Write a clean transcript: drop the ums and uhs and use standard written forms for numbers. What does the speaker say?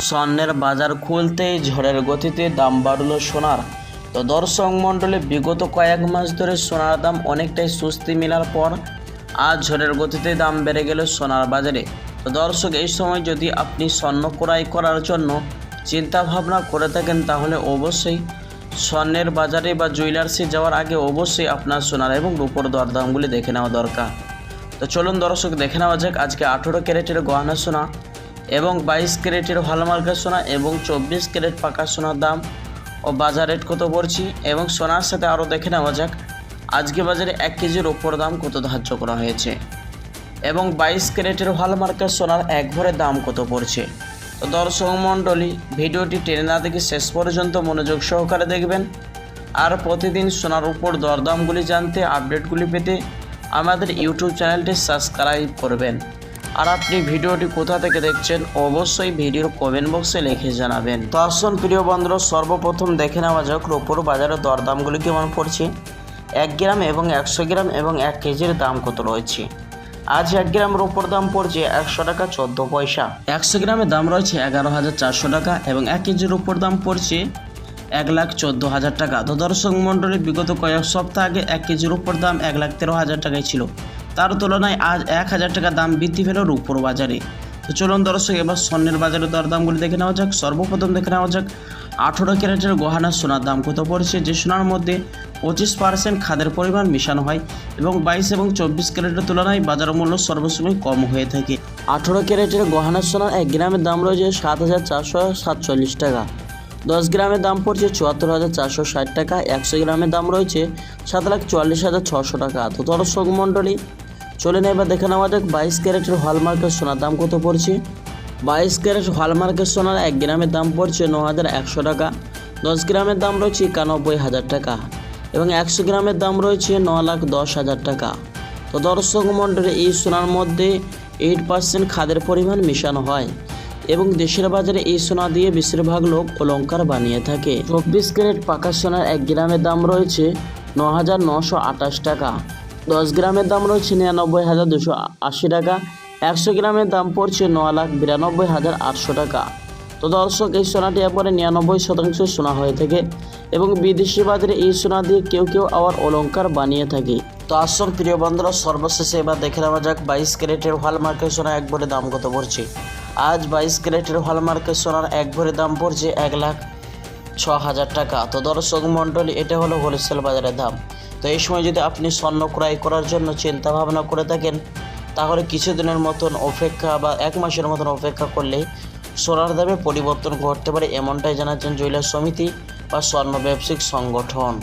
স্বর্ণের বাজার খুলতেই ঝড়ের গতিতে দাম বাড়ল সোনার। তো দর্শক মণ্ডলী, বিগত কয়েক মাস ধরে সোনার দাম অনেকটাই স্বস্তি মেলার পর আজ ঝড়ের গতিতে দাম বেড়ে গেল সোনার বাজারে। তো দর্শক, এই সময় যদি আপনি স্বর্ণ ক্রয় করার জন্য চিন্তা ভাবনা করে থাকেন, তাহলে অবশ্যই স্বর্ণের বাজারে বা জুয়েলার্সে যাওয়ার আগে অবশ্যই আপনার সোনার এবং রূপোর দরদামগুলি দেখে নেওয়া দরকার। তো চলুন দর্শক, দেখে নেওয়া যাক আজকে 18 ক্যারেটের গহনা সোনা এবং 22 ক্যারেটের হলমার্কের সোনা এবং 24 ক্যারেট পাকা সোনার দাম ও বাজার রেট কত পড়ছে, এবং সোনার সাথে আরও দেখে নেওয়া যাক আজকে বাজারে 1 কেজির ওপর দাম কত ধার্য করা হয়েছে এবং 22 ক্যারেটের হলমার্কের সোনার এক ভরের দাম কত পড়ছে। তো দর্শক মণ্ডলী, ভিডিওটি টেনে না দেখে শেষ পর্যন্ত মনোযোগ সহকারে দেখবেন। আর প্রতিদিন সোনার উপর দরদামগুলি জানতে, আপডেটগুলি পেতে আমাদের ইউটিউব চ্যানেলটি সাবস্ক্রাইব করবেন। আর আপনি ভিডিওটি কোথা থেকে দেখছেন অবশ্যই ভিডিওর কমেন্ট বক্সে লিখে জানাবেন। তো আসুন প্রিয় বন্ধুরা, সর্বপ্রথম দেখে নেওয়া যাক রূপোর বাজারের দরদামগুলি কেমন পড়ছে। 1 গ্রাম এবং 100 গ্রাম এবং 1 কেজির দাম কত রয়েছে। আজ 1 গ্রাম রূপোর দাম পড়ছে 100 টাকা 14 পয়সা। 100 গ্রামের দাম রয়েছে 11,400 টাকা এবং 1 কেজির রূপোর দাম পড়ছে 1,14,000 টাকা। তো দর্শক মণ্ডলী, বিগত কয়েক সপ্তাহ আগে 1 কেজির রূপোর দাম 1,13,000 টাকায় ছিল। তার তুলনায় আজ 1,000 টাকা দাম বৃদ্ধি পেল রূপোর বাজারে। তো চলুন দর্শক, এবার স্বর্ণের বাজারের দরদামগুলি দেখে নেওয়া যাক। সর্বপ্রথম দেখে নেওয়া যাক 18 ক্যারেটের গহনা সোনার দাম কত পড়ছে, যে সোনার মধ্যে 25% খাদের পরিমাণ মিশানো হয় এবং 22 এবং 24 ক্যারেটের তুলনায় বাজার মূল্য সর্বসময় কম হয়ে থাকে। 18 ক্যারেটের গহনা সোনার 1 গ্রামের দাম রয়েছে 7,447 টাকা। 10 গ্রামের দাম পড়ছে 74,460 টাকা। 100 গ্রামের দাম রয়েছে 7,44,600 টাকা। তো দর্শক মণ্ডলী, চলে এবার দেখে নেওয়া যাক 22 ক্যারেটের হলমার্কের সোনার দাম কত পড়ছে। 22 ক্যারেট হলমার্কের সোনার 1 গ্রামের দাম পড়ছে 9,100 টাকা। 10 গ্রামের দাম রয়েছে 91,000 টাকা এবং 100 গ্রামের দাম রয়েছে 9,10,000 টাকা। তো দর্শক মণ্ডলী, এই সোনার মধ্যে 8% খাদের পরিমাণ মিশানো হয় এবং দেশের বাজারে এই সোনা দিয়ে বেশিরভাগ লোক অলংকার বানিয়ে থাকে। 24 ক্যারেট পাকা সোনার 1 গ্রামের দাম রয়েছে 9,928 টাকা। 10 গ্রামের দাম রয়েছে 99,280 টাকা। 100 গ্রামের দাম পড়ছে 9,92,800 টাকা। তো দর্শক, এই সোনাটি একবারে 99% সোনা হয়ে থাকে এবং বিদেশি বাজারে এই সোনা দিয়ে কেউ কেউ আবার অলংকার বানিয়ে থাকে। তো আসুন প্রিয় বন্ধুরা, সর্বশেষে এবার দেখে নেওয়া যাক 22 ক্যারেটের হলমার্কের সোনা এক ভরি দাম কত পড়ছে। আজ 22 ক্যারেটের হলমার্কের সোনার এক ভরি দাম পড়ছে 1,06,000 টাকা। তো দর্শক মণ্ডলী, এটা হলো হোলসেল বাজারের দাম। তো এই সময় যদি আপনি স্বর্ণ ক্রয় করার জন্য চিন্তা ভাবনা করে থাকেন, তাহলে কিছুদিনের মতন অপেক্ষা বা 1 মাসের মতন অপেক্ষা করলে সোনার দামে পরিবর্তন ঘটতে পারে, এমনটাই জানাচ্ছেন জুয়েলার্স সমিতি বা স্বর্ণ ব্যবসায়িক সংগঠন।